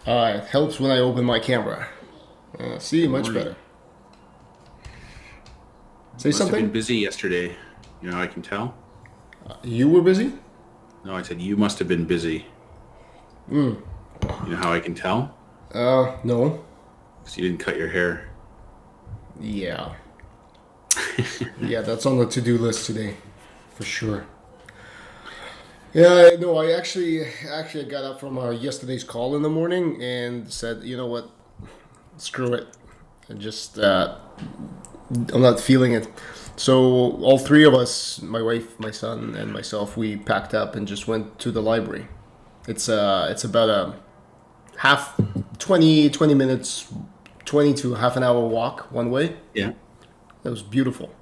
It helps when I open my camera. See, Good much morning. better. Say Must have been something? busy yesterday. I can tell. You were busy? No, I said you must have been busy. You know how I can tell? No. Because you didn't cut your hair. Yeah. Yeah, that's on the to-do list today, for sure. Yeah, no, I actually got up from yesterday's call in the morning and said, you know what, screw it. I just, I'm not feeling it. So all three of us, my wife, my son, and myself, we packed up and just went to the library. It's about a half 20 minutes, 20 to half an hour walk one way. Yeah, That was beautiful,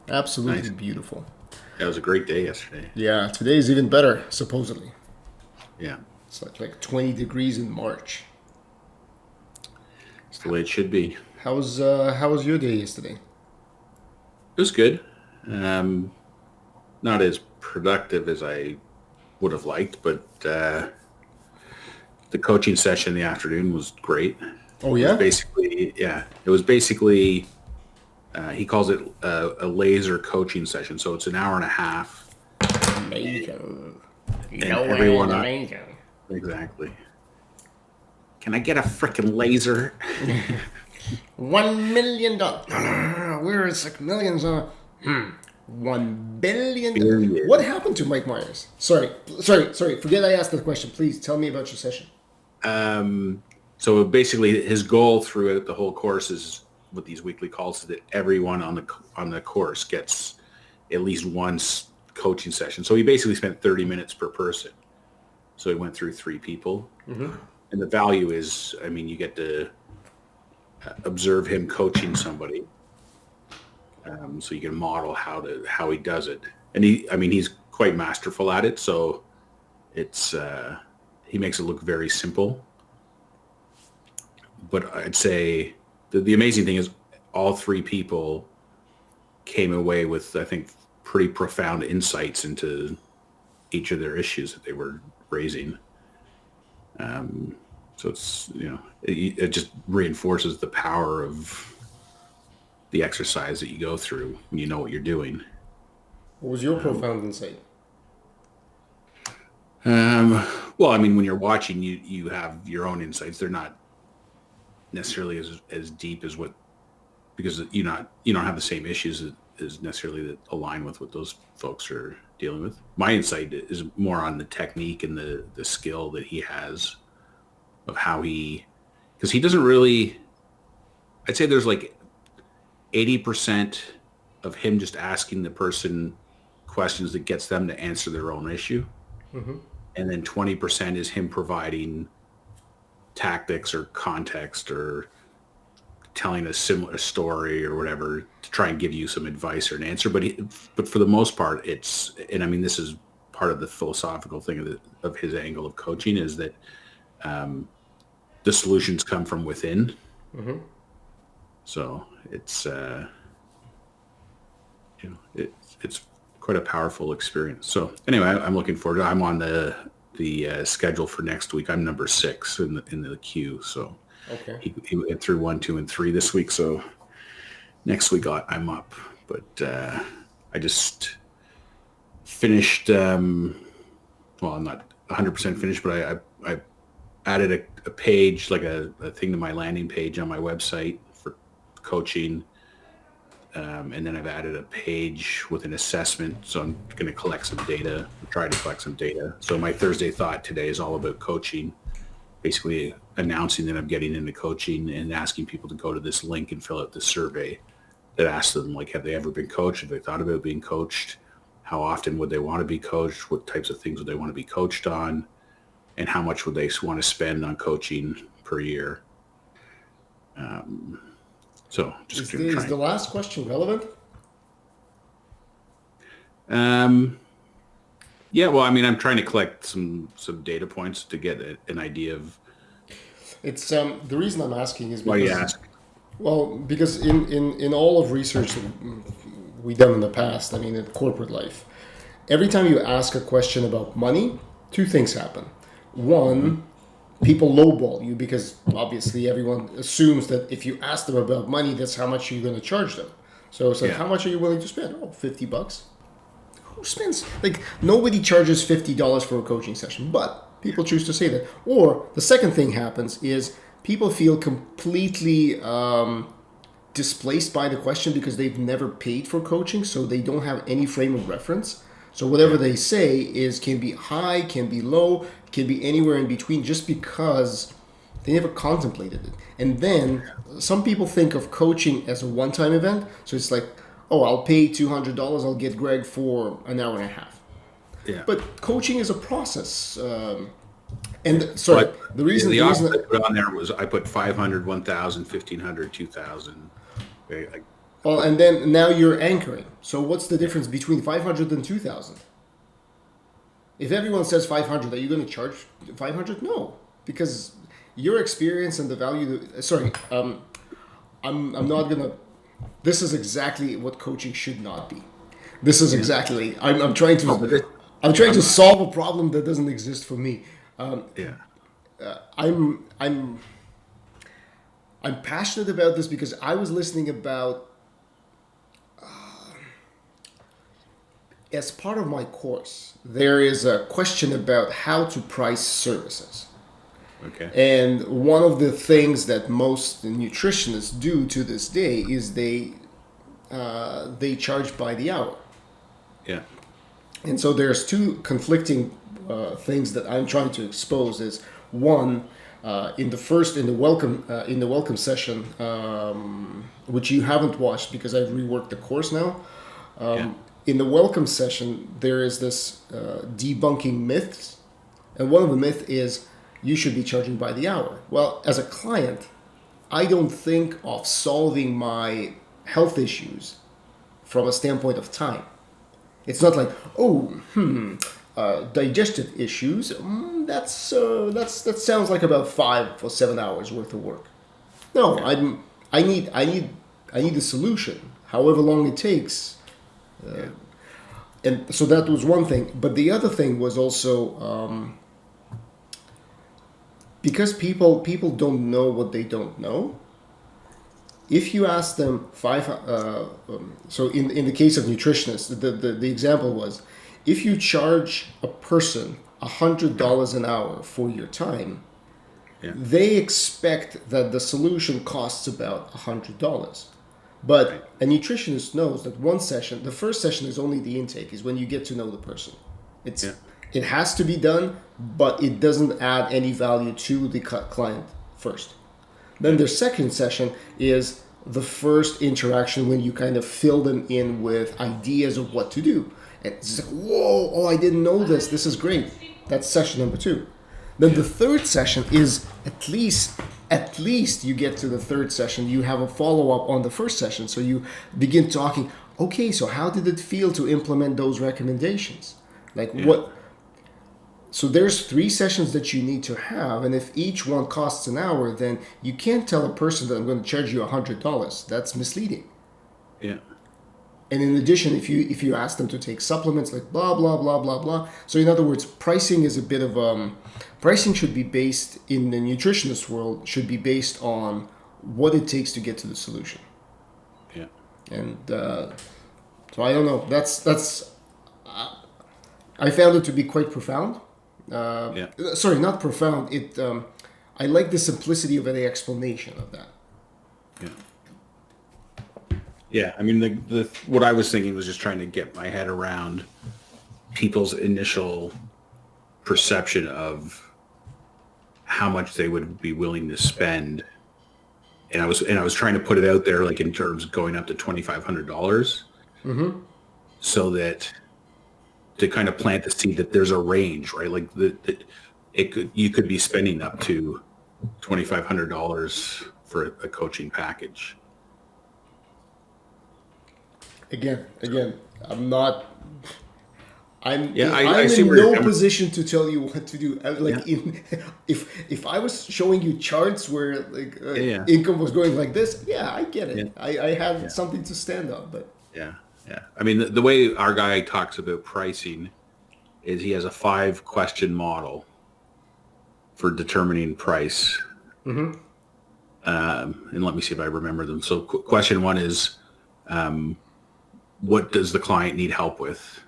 absolutely nice. beautiful. That was a great day yesterday. Yeah, today is even better supposedly. Yeah, It's like 20 degrees in March. it's the way it should be. How was your day yesterday? It was good. Um, Not as productive as I would have liked, but the coaching session in the afternoon was great. Oh It was yeah, basically, yeah, it was basically, he calls it a laser coaching session. So it's an hour and a half, laser. You and know where everyone the on, laser? exactly. Can I get a freaking laser? $1 million. Where is like millions of 1 billion? What Period. happened to Mike Myers? Sorry. Forget I asked the question. Please tell me about your session. So basically, his goal throughout the whole course is with these weekly calls is that everyone on the course gets at least one coaching session. So he basically spent 30 minutes per person. So he went through three people, and the value is, I mean, you get to observe him coaching somebody, so you can model how he does it. And I mean, he's quite masterful at it. So it's he makes it look very simple. But I'd say the amazing thing is all three people came away with, I think, pretty profound insights into each of their issues that they were raising. So it's, it just reinforces the power of the exercise that you go through when you know what you're doing. What was your profound insight? Um, well, I mean, when you're watching, you have your own insights. They're not necessarily as deep as what, because you don't have the same issues as necessarily that align with what those folks are dealing with. My insight is more on the technique and the skill that he has of how he, because he doesn't really, I'd say there's like 80% of him just asking the person questions that gets them to answer their own issue. And then 20% is him providing tactics or context or telling a similar story or whatever to try and give you some advice or an answer. But for the most part, and I mean, this is part of the philosophical thing of his angle of coaching is that the solutions come from within. So it's quite a powerful experience. So anyway, I'm looking forward to it. I'm on the schedule for next week. I'm number 6 in the queue. So Okay. he went through 1, 2, and 3 this week. So next week I'm up. But I just finished. Well, I'm not 100% finished, but I added a page, like a thing to my landing page on my website for coaching. And then I've added a page with an assessment. So I'm going to collect some data, try to collect some data. So my Thursday thought today is all about coaching, basically announcing that I'm getting into coaching and asking people to go to this link and fill out this survey that asks them, like, have they ever been coached? Have they thought about being coached? How often would they want to be coached? What types of things would they want to be coached on? And how much would they want to spend on coaching per year? So just Is going to the, try is the last question relevant? and yeah, well, I mean, I'm trying to collect some data points to get an idea of It's the reason I'm asking is why you because, ask. well, because in all of research that we've done in the past, I mean, in corporate life, every time you ask a question about money, two things happen. Mm-hmm. One, people lowball you because obviously everyone assumes that if you ask them about money, that's how much you're going to charge them. So it's like, Yeah. how much are you willing to spend? Oh, $50. Who spends, like, nobody charges $50 for a coaching session, but people choose to say that. Or the second thing happens is people feel completely displaced by the question because they've never paid for coaching, so they don't have any frame of reference. So whatever they say is can be high, can be low, can be anywhere in between, just because they never contemplated it. And then some people think of coaching as a one-time event. So it's like, oh, I'll pay $200, I'll get Greg for an hour and a half. Yeah. But coaching is a process. And sorry, But the offer reason I put on there was I put 500, 1,000, 1,500, 2,000. well, and then now you're anchoring. So what's the difference between 500 and 2,000? If everyone says 500, are you going to charge 500? No, because your experience and the value. Sorry, I'm not gonna. This is exactly what coaching should not be. This is exactly. I'm trying to. I'm trying to solve a problem that doesn't exist for me. Yeah. I'm passionate about this because I was listening about as part of my course there is a question about how to price services. Okay. And one of the things that most nutritionists do to this day is they charge by the hour. Yeah. And so there's two conflicting things that I'm trying to expose. Is one, in the welcome session, which you haven't watched because I've reworked the course now. In the welcome session, there is this debunking myths, and one of the myths is you should be charging by the hour. Well, as a client, I don't think of solving my health issues from a standpoint of time. It's not like, digestive issues. That sounds like about 5 or 7 hours worth of work. No, I need a solution, however long it takes. And so that was one thing. But the other thing was also because people don't know what they don't know. If you ask them so in the case of nutritionists, the example was, if you charge a person $100 an hour for your time, they expect that the solution costs about $100. But a nutritionist knows that the first session is only the intake, is when you get to know the person. It has to be done, but it doesn't add any value to the client first. Then their second session is the first interaction when you kind of fill them in with ideas of what to do. And it's like, whoa, oh, I didn't know this. This is great. That's session number 2. Then the third session is at least you get to the third session, you have a follow-up on the first session. So you begin talking, okay, so how did it feel to implement those recommendations? What? So there's 3 sessions that you need to have, and if each one costs an hour, then you can't tell a person that I'm going to charge you $100. That's misleading. Yeah. And in addition, if you ask them to take supplements, like blah blah blah blah blah. So in other words, pricing is a bit of pricing should be based in the nutritionist world should be based on what it takes to get to the solution. Yeah. And so I don't know. That's I found it to be quite profound. Sorry, not profound. I like the simplicity of the explanation of that. Yeah. Yeah, I mean, the what I was thinking was just trying to get my head around people's initial perception of how much they would be willing to spend, and I was trying to put it out there, like in terms of going up to $2,500, so that to kind of plant the seed that there's a range, right? Like you could be spending up to $2,500 for a coaching package. Again, I'm not. I'm I in see where you're no coming. position to tell you what to do. If I was showing you charts where income was going like this, I get it. I have something to stand on, but Yeah. I mean, the way our guy talks about pricing is he has a 5-question model, for determining price. Mm-hmm. And let me see if I remember them. So question one is, what does the client need help with?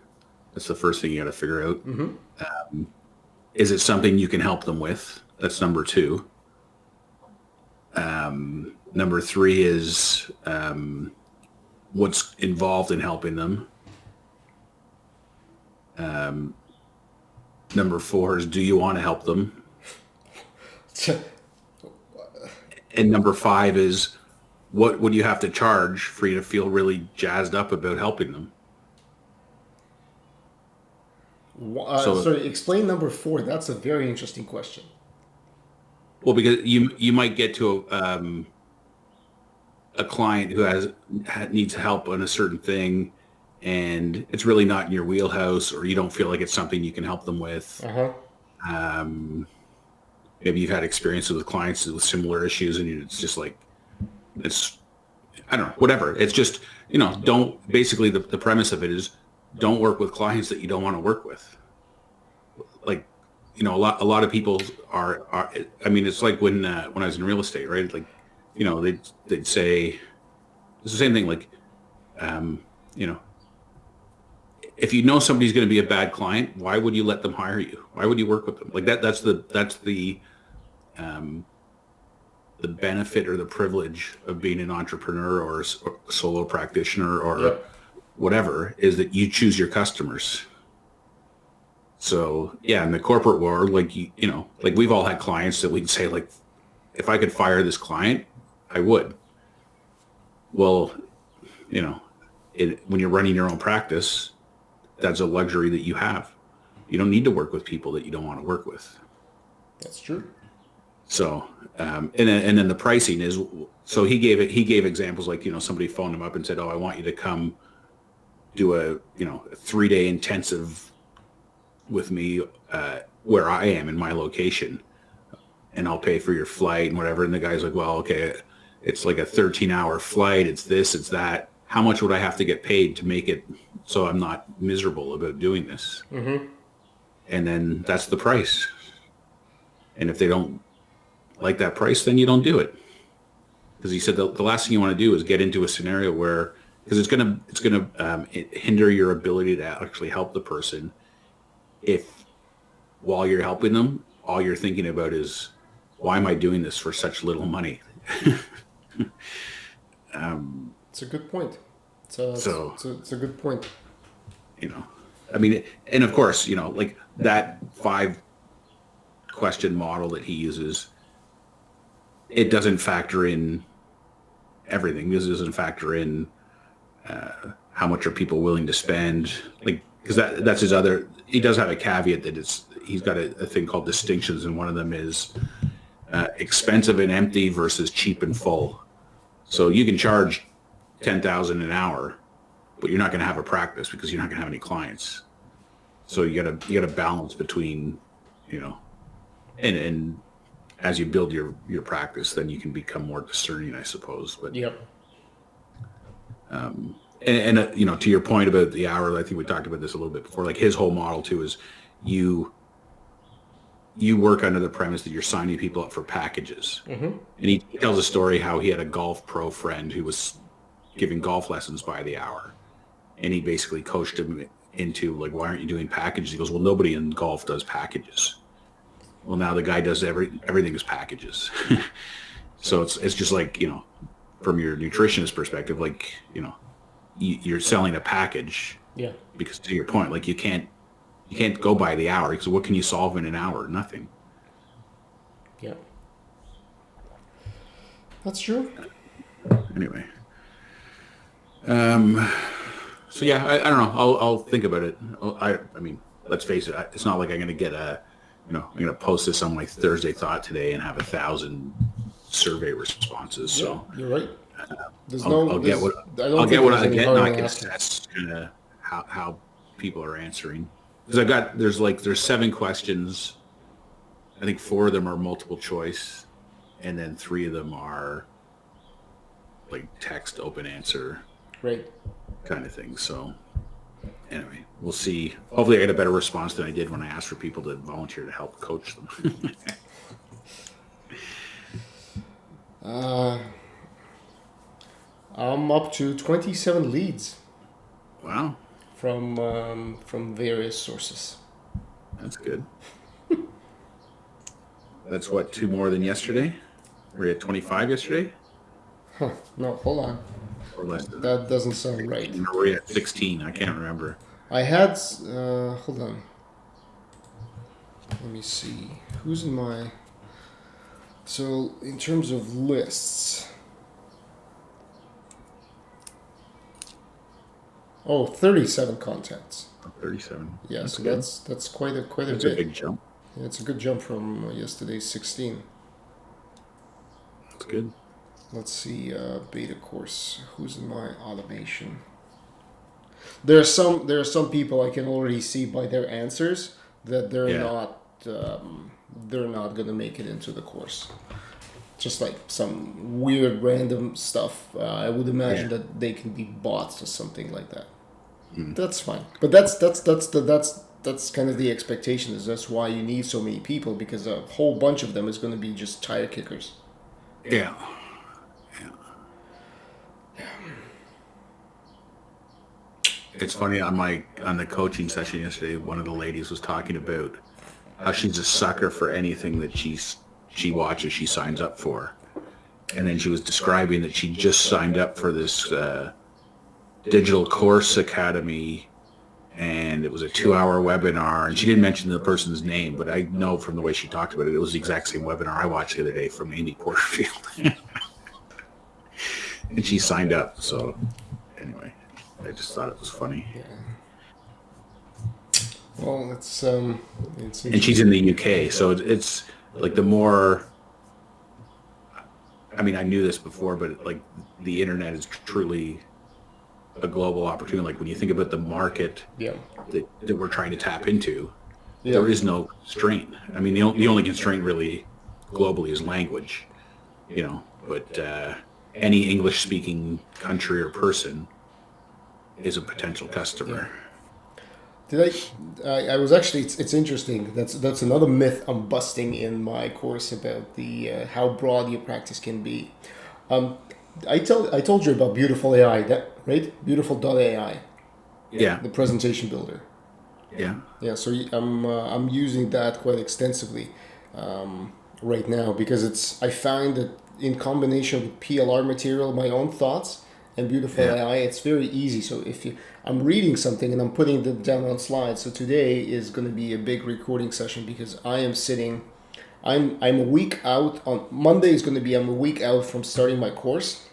That's the first thing you got to figure out. Mm-hmm. Is it something you can help them with? That's number two. Number three is what's involved in helping them. Number four is, do you want to help them? And number five is, what would you have to charge for you to feel really jazzed up about helping them? Sorry, explain number 4. That's a very interesting question. Well, because you might get to a client who needs help on a certain thing, and it's really not in your wheelhouse, or you don't feel like it's something you can help them with. Uh-huh. Maybe you've had experiences with clients with similar issues, and it's just like, it's, I don't know, whatever. It's just, don't, basically the premise of it is, don't work with clients that you don't want to work with. Like, a lot of people are I mean, it's like when I was in real estate, right? Like, they'd say, it's the same thing. Like, you know, if you know somebody's going to be a bad client, why would you let them hire you? Why would you work with them? Like that's the benefit or the privilege of being an entrepreneur or a solo practitioner or whatever, is that you choose your customers. So yeah, in the corporate world, like, like we've all had clients that we'd say, like, if I could fire this client, I would. Well, when you're running your own practice, that's a luxury that you have. You don't need to work with people that you don't want to work with. That's true. So, and then the pricing is, so he gave examples like, somebody phoned him up and said, oh, I want you to come do a 3-day intensive with me, where I am in my location, and I'll pay for your flight and whatever. And the guy's like, well, okay, it's like a 13-hour flight. It's this, it's that. How much would I have to get paid to make it so I'm not miserable about doing this? Mm-hmm. And then that's the price. And if they don't like that price, then you don't do it. Because he said the last thing you want to do is get into a scenario where, because it's gonna hinder your ability to actually help the person if, while you're helping them, all you're thinking about is, why am I doing this for such little money? It's a good point. It's a good point. I mean, and of course, like that 5-question model that he uses, it doesn't factor in everything. This doesn't factor in how much are people willing to spend, like, because that's his other. He does have a caveat that he's got a thing called distinctions, and one of them is expensive and empty versus cheap and full. So you can charge $10,000 an hour, but you're not going to have a practice because you're not going to have any clients. So you gotta balance between, and as you build your practice, then you can become more discerning, I suppose. But yep. And to your point about the hour, I think we talked about this a little bit before. Like his whole model too is you work under the premise that you're signing people up for packages. Mm-hmm. And he tells a story how he had a golf pro friend who was giving golf lessons by the hour, and he basically coached him into, like, why aren't you doing packages? He goes, well, nobody in golf does packages. Well, now the guy does everything is packages. So it's just like, from your nutritionist perspective, like, you're selling a package. Yeah. Because to your point, like, you can't go by the hour, because what can you solve in an hour? Nothing. Yeah. That's true. Anyway. So yeah, I don't know. I'll think about it. I mean, let's face it. It's not like I'm going to get I'm going to post this on my Thursday thought today and have 1,000 survey responses. So yeah, you're right. I'll get what I get, and I can assess how people are answering. Because there's 7 questions. I think 4 of them are multiple choice, and then 3 of them are like text open answer. Right. Kind of thing. So anyway, we'll see. Hopefully I get a better response than I did when I asked for people to volunteer to help coach them. I'm up to 27 leads Wow, from various sources. that's good. That's what, 2 more than yesterday? Were you at 25 yesterday? Huh. No, hold on. Or less than That doesn't sound right. Or were you at 16? I can't remember. I had. Hold on. Let me see. Who's in my. So, in terms of lists. Oh, 37 contacts. 37. Yeah, That's so good. that's quite a That's bit. a big jump. Yeah, it's a good jump from yesterday's 16. That's good. Let's see, beta course. Who's in my automation? There are some people I can already see by their answers that they're not gonna make it into the course. Just like some weird random stuff. I would imagine that they can be bots or something like that. That's fine, but that's kind of the expectation. Is that's why you need so many people, because a whole bunch of them is going to be just tire kickers. Yeah. It's funny on the coaching session yesterday, one of the ladies was talking about how she's a sucker for anything that she watches, she signs up for. And then she was describing that she just signed up for this digital course academy, and it was a 2-hour webinar, and she didn't mention the person's name, but I know from the way she talked about it, it was the exact same webinar I watched the other day from Amy Porterfield. And she signed up, so anyway, I just thought it was funny. Yeah. Well, it's And she's in the UK, so it's like the more, I mean, I knew this before, but like the internet is truly a global opportunity. Like when you think about the market that we're trying to tap into, there is no constraint. I mean, the only constraint really globally is language, but any English-speaking country or person is a potential customer. I was actually. It's interesting. That's another myth I'm busting in my course about the how broad your practice can be. I told you about Beautiful AI, right? Beautiful.ai. Yeah. The presentation builder. Yeah. Yeah. So I'm using that quite extensively right now, because I find that in combination with PLR material, my own thoughts, and Beautiful AI, it's very easy. So I'm reading something and I'm putting them down on slides. So today is going to be a big recording session, because I am sitting. I'm a week out. On Monday is going to be I'm a week out from starting my course.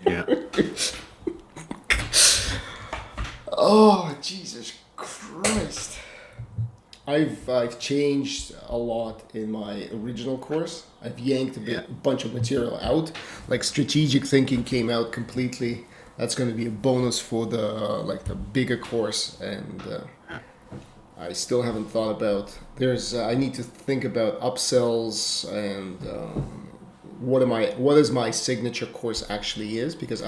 Yeah. Oh, Jesus Christ. I've changed a lot in my original course. I've yanked a bunch of material out. Like strategic thinking came out completely. That's going to be a bonus for the bigger course, and I still haven't thought about. I need to think about upsells and what is my signature course actually is, because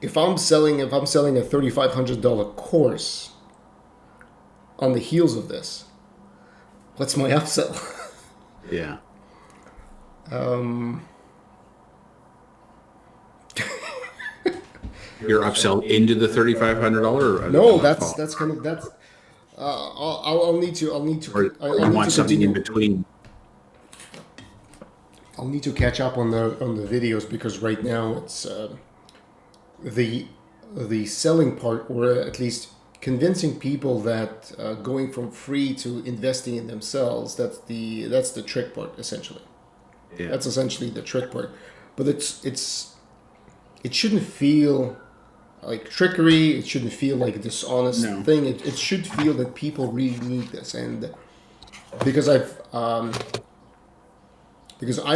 if I'm selling a $3,500 course on the heels of this, what's my upsell? Yeah. Your upsell into the $3,500? No, that's kind of that's. I'll need to. Or you want something in between? I'll need to catch up on the videos, because right now it's the selling part, or at least convincing people that going from free to investing in themselves, that's the trick part essentially. Yeah. That's essentially the trick part, but it shouldn't feel like trickery. It shouldn't feel like a dishonest thing. It should feel that people really need this, and because I've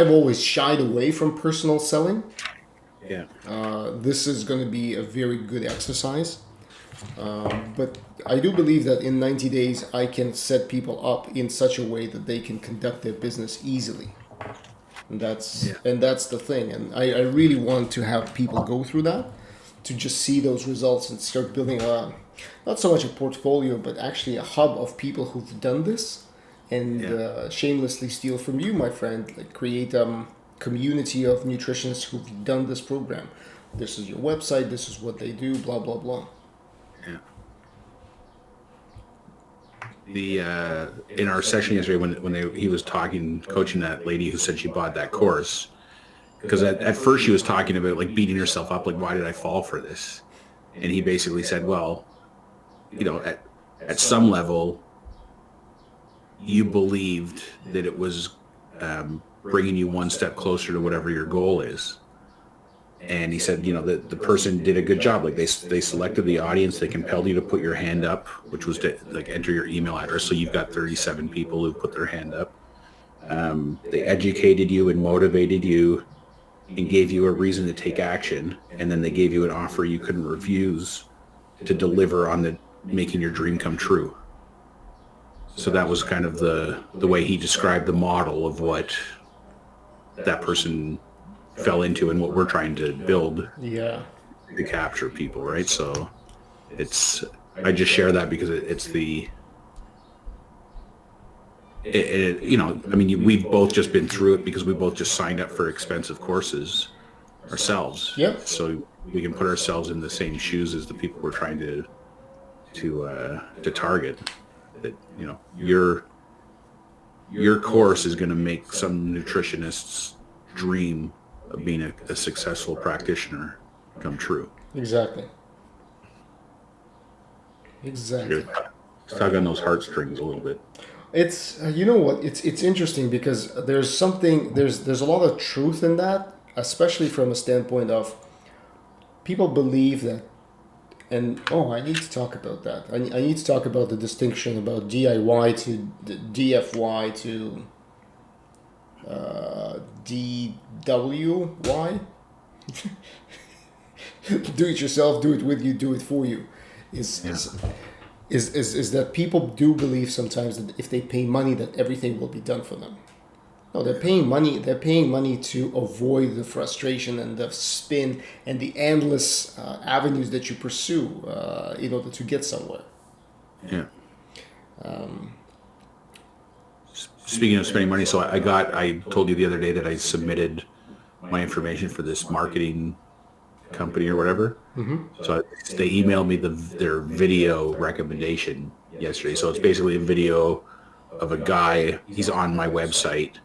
always shied away from personal selling. Yeah. This is going to be a very good exercise. But I do believe that in 90 days, I can set people up in such a way that they can conduct their business easily. And that's the thing. And I really want to have people go through that to just see those results and start building a, not so much a portfolio, but actually a hub of people who've done this, and shamelessly steal from you, my friend. Like, create community of nutritionists who've done this program. This is your website. This is what they do. Blah blah blah. Yeah. The in our session yesterday, when he was coaching that lady who said she bought that course, because at first she was talking about like beating herself up, like, why did I fall for this? And he basically said, well, at some level, you believed that it was bringing you one step closer to whatever your goal is. And he said, the person did a good job. Like, they selected the audience. They compelled you to put your hand up, which was to like enter your email address. So you've got 37 people who put their hand up. They educated you and motivated you and gave you a reason to take action. And then they gave you an offer you couldn't refuse to deliver on making your dream come true. So that was kind of the way he described the model of what that person fell into and what we're trying to build to capture people, right? So I just share that because we've both just been through it because we both just signed up for expensive courses ourselves. Yeah. So we can put ourselves in the same shoes as the people we're trying to target. That, your course is going to make some nutritionist's dream of being a successful practitioner come true. Exactly. It's tug on those heartstrings a little bit. It's it's interesting because there's a lot of truth in that, especially from a standpoint of people believe that. And I need to talk about that. I need to talk about the distinction about DIY to DFY to DWY. Do it yourself, do it with you, do it for you. Is that people do believe sometimes that if they pay money that everything will be done for them. No, they're paying money. They're paying money to avoid the frustration and the spin and the endless avenues that you pursue in order to get somewhere. Yeah. Speaking of spending money, so I told you the other day that I submitted my information for this marketing company or whatever. Mm-hmm. So they emailed me their video recommendation yesterday. So it's basically a video of a guy. He's on my website.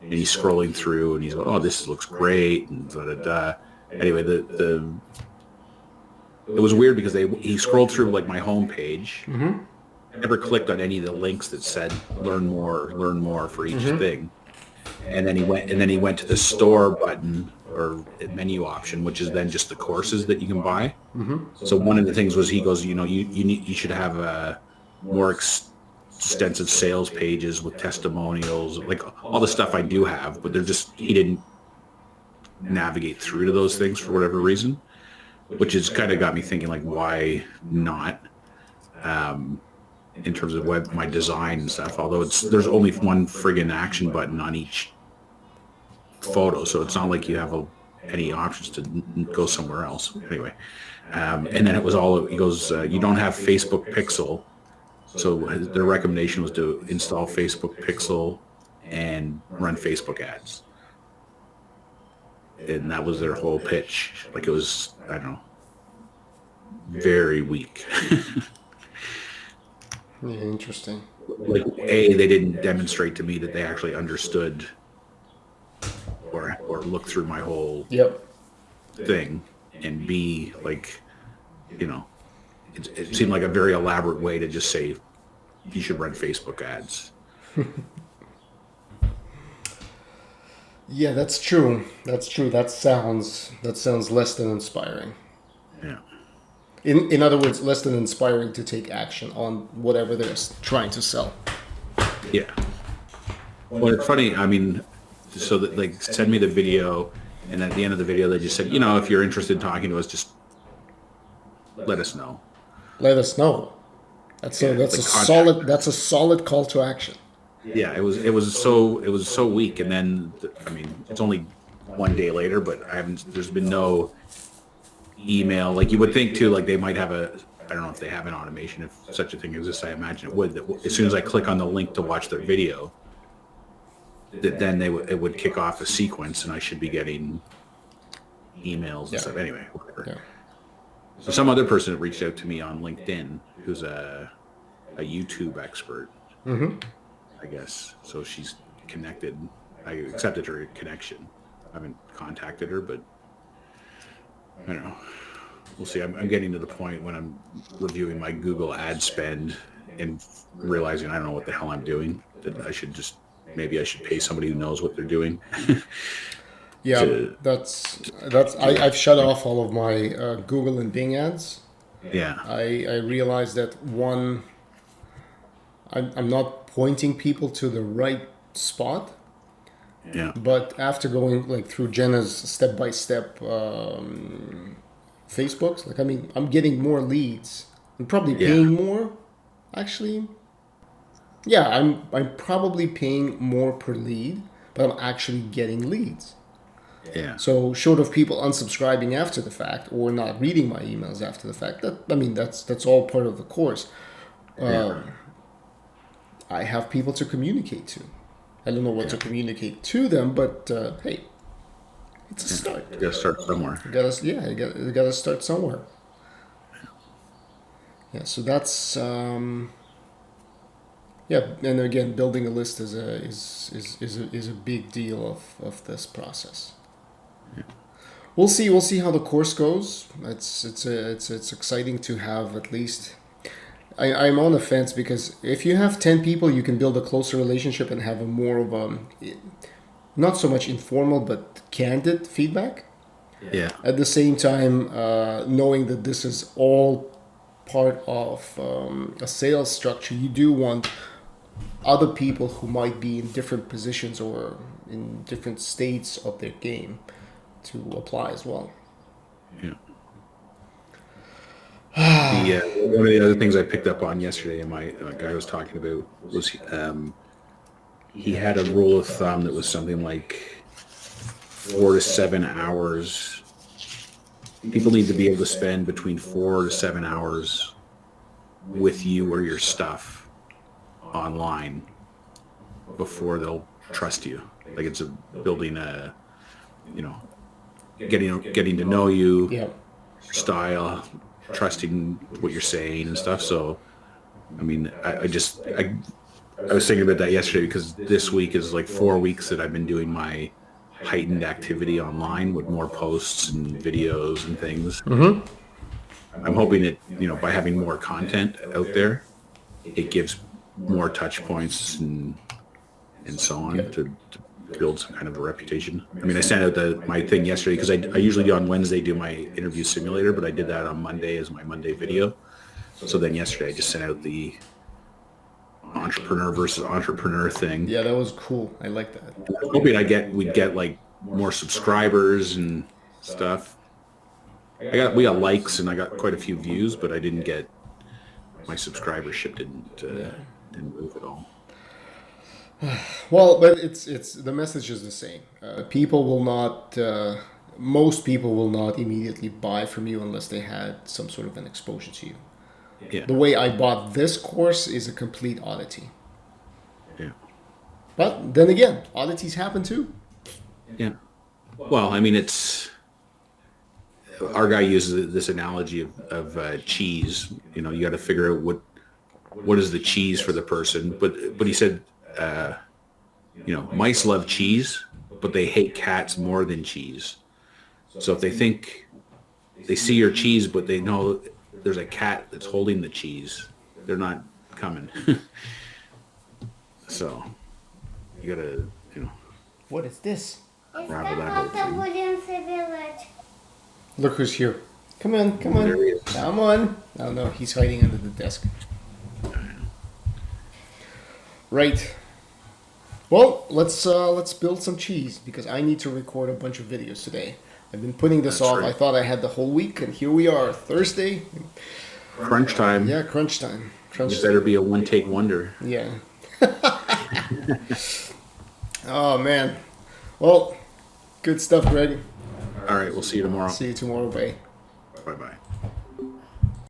And he's scrolling through, and he's like, "Oh, this looks great." And anyway, it was weird because he scrolled through like my homepage, never clicked on any of the links that said "learn more" for each thing, and then he went to the store button or menu option, which is then just the courses that you can buy. Mm-hmm. So one of the things was he goes, you should have a more extensive sales pages with testimonials, like all the stuff I do have, but he didn't navigate through to those things for whatever reason, which has kind of got me thinking, like, why not, in terms of my design and stuff, although there's only one friggin' action button on each photo, so it's not like you have any options to go somewhere else. Anyway, and then it was he goes, you don't have Facebook Pixel. So their recommendation was to install Facebook Pixel and run Facebook ads. And that was their whole pitch. Like, it was, I don't know, very weak. Yeah, interesting. Like, A, they didn't demonstrate to me that they actually understood or looked through my whole thing. And B, like, it seemed like a very elaborate way to just say you should run Facebook ads. Yeah, that's true. That sounds less than inspiring. Yeah. In other words, less than inspiring to take action on whatever they're trying to sell. Yeah. Well, it's funny. I mean, so that, like, send me the video, and at the end of the video, they just said, if you're interested in talking to us, just let us know. Let us know. That's a solid call to action. Yeah, it was so weak, and then it's only one day later, but there's been no email. Like you would think too, like they might have I don't know if they have an automation, if such a thing exists. I imagine it would. That as soon as I click on the link to watch their video, that then it would kick off a sequence, and I should be getting emails and stuff. Anyway, whatever. Yeah. So some other person reached out to me on LinkedIn, who's a YouTube expert, I guess. So she's connected. I accepted her connection. I haven't contacted her, but I don't know. We'll see. I'm getting to the point when I'm reviewing my Google ad spend and realizing I don't know what the hell I'm doing. That I should maybe I should pay somebody who knows what they're doing. Yeah, I've shut off all of my Google and Bing ads. Yeah. I realized that I'm not pointing people to the right spot. Yeah. But after going like through Jenna's step-by-step Facebooks, like I'm getting more leads. I'm probably paying more, actually. Yeah, I'm probably paying more per lead, but I'm actually getting leads. Yeah. So short of people unsubscribing after the fact or not reading my emails after the fact, that's all part of the course. I have people to communicate to. I don't know what to communicate to them, but hey, it's a start. You gotta start somewhere. You gotta start somewhere. Yeah, so that's and again, building a list is a big deal of this process. Yeah. We'll see how the course goes. It's exciting to have at least. I'm on the fence because if you have 10 people, you can build a closer relationship and have a more of a, not so much informal, but candid feedback. Yeah. At the same time, knowing that this is all part of a sales structure, you do want other people who might be in different positions or in different states of their game to apply as well. Yeah. One of the other things I picked up on yesterday, and my guy was talking about was he had a rule of thumb that was something like 4 to 7 hours. People need to be able to spend between 4 to 7 hours with you or your stuff online before they'll trust you. Like it's building a, getting to know you, your style, trusting what you're saying and stuff. So, I mean, I was thinking about that yesterday because this week is like 4 weeks that I've been doing my heightened activity online with more posts and videos and things. Mm-hmm. I'm hoping that, by having more content out there, it gives more touch points and so on to build some kind of a reputation. I mean, I sent out my thing yesterday because I usually do on Wednesday do my interview simulator, but I did that on Monday as my Monday video. So then yesterday I just sent out the entrepreneur versus entrepreneur thing. Yeah, that was cool. I like that. I was hoping we'd get like more subscribers and stuff. We got likes and I got quite a few views, but I didn't get my subscribership didn't move at all. Well, but it's the message is the same. People will not. Most people will not immediately buy from you unless they had some sort of an exposure to you. Yeah. The way I bought this course is a complete oddity. Yeah. But then again, oddities happen too. Yeah. Well, I mean, our guy uses this analogy of cheese. You got to figure out what is the cheese for the person. But he said, mice love cheese, but they hate cats more than cheese. So if they see your cheese, but they know there's a cat that's holding the cheese, they're not coming. So you gotta, What is this? Ravel that whole thing. Look who's here. Come on. There he is. Come on. Oh no, he's hiding under the desk. Right. Well, let's build some cheese because I need to record a bunch of videos today. I've been putting this off. Right. I thought I had the whole week, and here we are, Thursday. Crunch time. Yeah, crunch time. This better be a one-take wonder. Yeah. Oh, man. Well, good stuff, Greg. All right, we'll see you tomorrow. See you tomorrow, Bay. Bye bye.